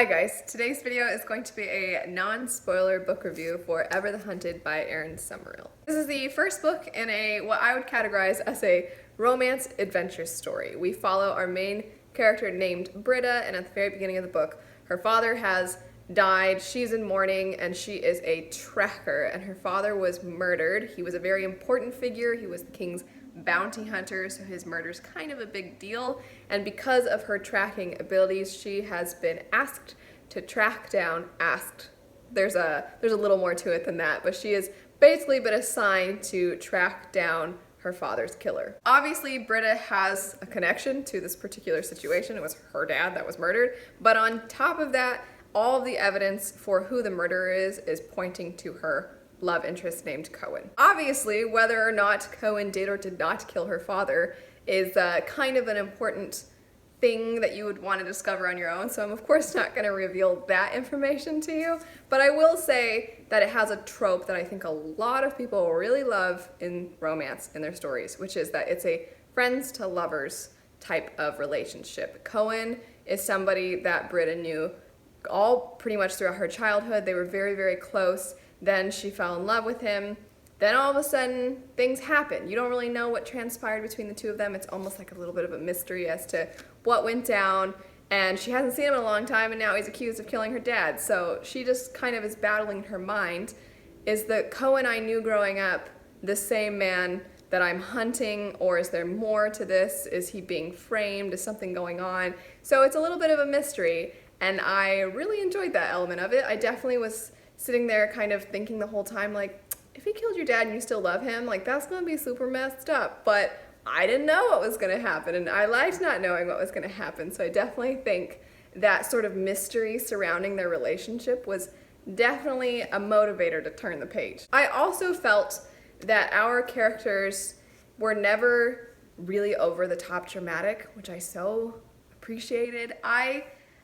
Hi guys, today's video is going to be a non-spoiler book review for Ever the Hunted by Erin Summerill. This is the first book in what I would categorize as a romance adventure story. We follow our main character named Britta, and at the very beginning of the book, her father has died, she's in mourning, and she is a tracker, and her father was murdered. He was a very important figure. He was the king's bounty hunter, so his murder's kind of a big deal, and because of her tracking abilities, she has been asked to track down, there's a little more to it than that, but she has basically been assigned to track down her father's killer. Obviously, Britta has a connection to this particular situation. It was her dad that was murdered, but on top of that, all of the evidence for who the murderer is pointing to her love interest named Cohen. Obviously, whether or not Cohen did or did not kill her father is kind of an important thing that you would want to discover on your own, so I'm of course not going to reveal that information to you, but I will say that it has a trope that I think a lot of people really love in romance in their stories, which is that it's a friends to lovers type of relationship. Cohen is somebody that Britta knew all pretty much throughout her childhood. They were very, very close. Then she fell in love with him. Then all of a sudden, things happen. You don't really know what transpired between the two of them. It's almost like a little bit of a mystery as to what went down. And she hasn't seen him in a long time, and now he's accused of killing her dad. So she just kind of is battling in her mind. Is the Cohen I knew growing up the same man that I'm hunting, or is there more to this? Is he being framed? Is something going on? So it's a little bit of a mystery, and I really enjoyed that element of it. I definitely was sitting there kind of thinking the whole time, like, if he killed your dad and you still love him, like, that's gonna be super messed up. But I didn't know what was gonna happen, and I liked not knowing what was gonna happen. So I definitely think that sort of mystery surrounding their relationship was definitely a motivator to turn the page. I also felt that our characters were never really over the top dramatic, which I so appreciated.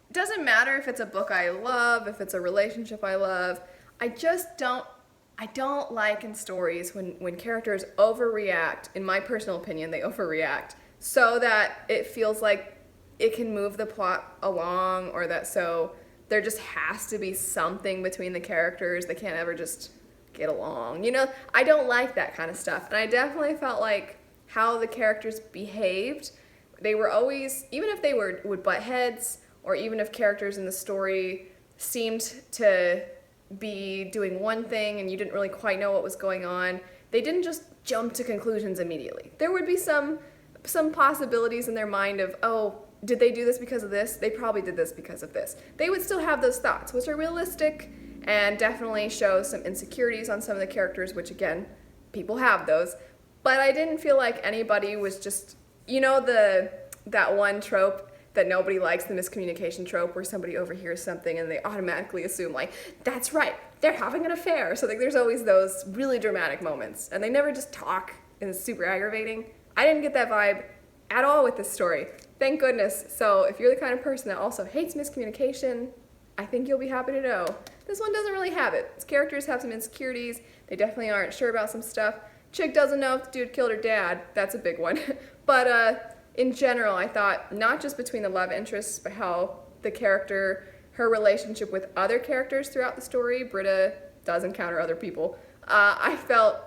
It doesn't matter if it's a book I love, if it's a relationship I love, I don't like in stories when characters overreact. In my personal opinion, they overreact so that it feels like it can move the plot along, or that so there just has to be something between the characters. They can't ever just get along. You know, I don't like that kind of stuff. And I definitely felt like how the characters behaved, they were always, even if they would butt heads, or even if characters in the story seemed to be doing one thing and you didn't really quite know what was going on, they didn't just jump to conclusions immediately. There would be some possibilities in their mind of, oh, did they do this because of this? They probably did this because of this. They would still have those thoughts, which are realistic and definitely show some insecurities on some of the characters, which again, people have those. But I didn't feel like anybody was just, you know, that one trope that nobody likes, the miscommunication trope, where somebody overhears something and they automatically assume, like, that's right, they're having an affair. So like, there's always those really dramatic moments, and they never just talk, and it's super aggravating. I didn't get that vibe at all with this story. Thank goodness. So if you're the kind of person that also hates miscommunication, I think you'll be happy to know this one doesn't really have it. Its characters have some insecurities. They definitely aren't sure about some stuff. Chick doesn't know if the dude killed her dad. That's a big one. But in general, I thought not just between the love interests, but how the character, her relationship with other characters throughout the story, Britta does encounter other people, I felt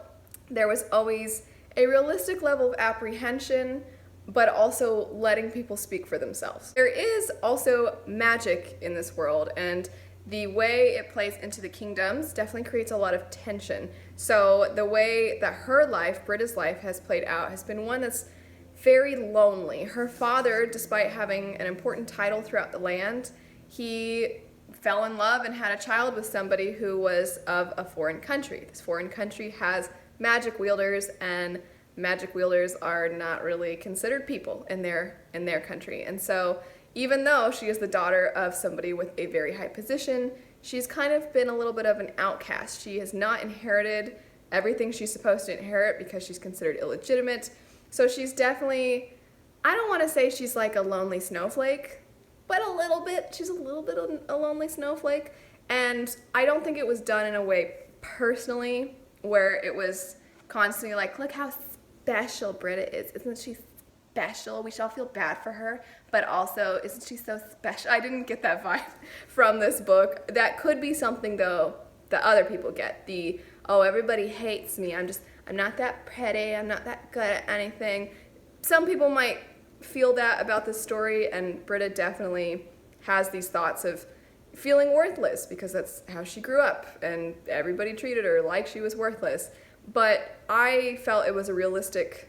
there was always a realistic level of apprehension, but also letting people speak for themselves. There is also magic in this world, and the way it plays into the kingdoms definitely creates a lot of tension. So the way that her life, Britta's life, has played out has been one that's very lonely. Her father, despite having an important title throughout the land, he fell in love and had a child with somebody who was of a foreign country. This foreign country has magic wielders, and magic wielders are not really considered people in their country. And so even though she is the daughter of somebody with a very high position, she's kind of been a little bit of an outcast. She has not inherited everything she's supposed to inherit because she's considered illegitimate. So she's definitely, I don't want to say she's like a lonely snowflake, but a little bit. She's a little bit of a lonely snowflake. And I don't think it was done in a way personally where it was constantly like, look how special Britta is. Isn't she special. We should all feel bad for her, but also, isn't she so special? I didn't get that vibe from this book. That could be something, though, that other people get. Oh, everybody hates me. I'm not that pretty. I'm not that good at anything. Some people might feel that about this story, and Britta definitely has these thoughts of feeling worthless because that's how she grew up, and everybody treated her like she was worthless. But I felt it was a realistic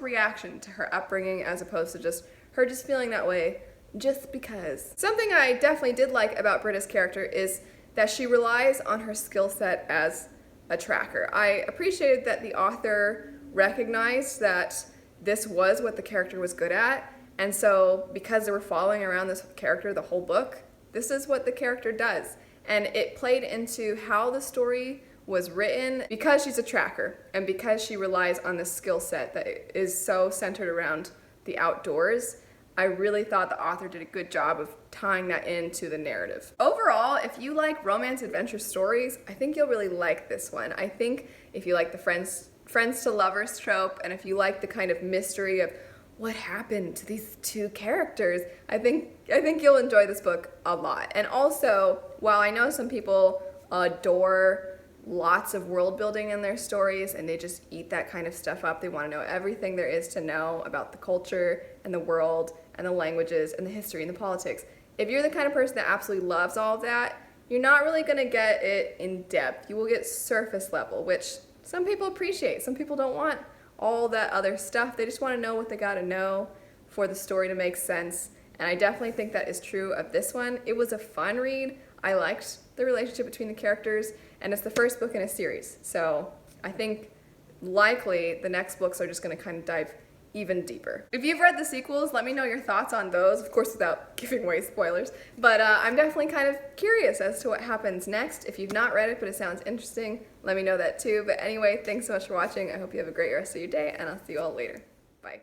reaction to her upbringing, as opposed to just her feeling that way just because. Something I definitely did like about Britta's character is that she relies on her skill set as a tracker. I appreciated that the author recognized that this was what the character was good at, and so because they were following around this character the whole book, this is what the character does. And it played into how the story was written because she's a tracker and because she relies on this skill set that is so centered around the outdoors. I really thought the author did a good job of tying that into the narrative. Overall, if you like romance adventure stories, I think you'll really like this one. I think if you like the friends to lovers trope, and if you like the kind of mystery of what happened to these two characters, I think you'll enjoy this book a lot. And also, while I know some people adore lots of world building in their stories and they just eat that kind of stuff up, they want to know everything there is to know about the culture and the world and the languages and the history and the politics. If you're the kind of person that absolutely loves all of that, you're not really going to get it in depth. You will get surface level, which some people appreciate. Some people don't want all that other stuff. They just want to know what they got to know for the story to make sense. And I definitely think that is true of this one. It was a fun read. I liked the relationship between the characters, and it's the first book in a series. So I think likely the next books are just going to kind of dive even deeper. If you've read the sequels, let me know your thoughts on those, of course without giving away spoilers. But I'm definitely kind of curious as to what happens next. If you've not read it but it sounds interesting, let me know that too. But anyway, thanks so much for watching. I hope you have a great rest of your day, and I'll see you all later. Bye.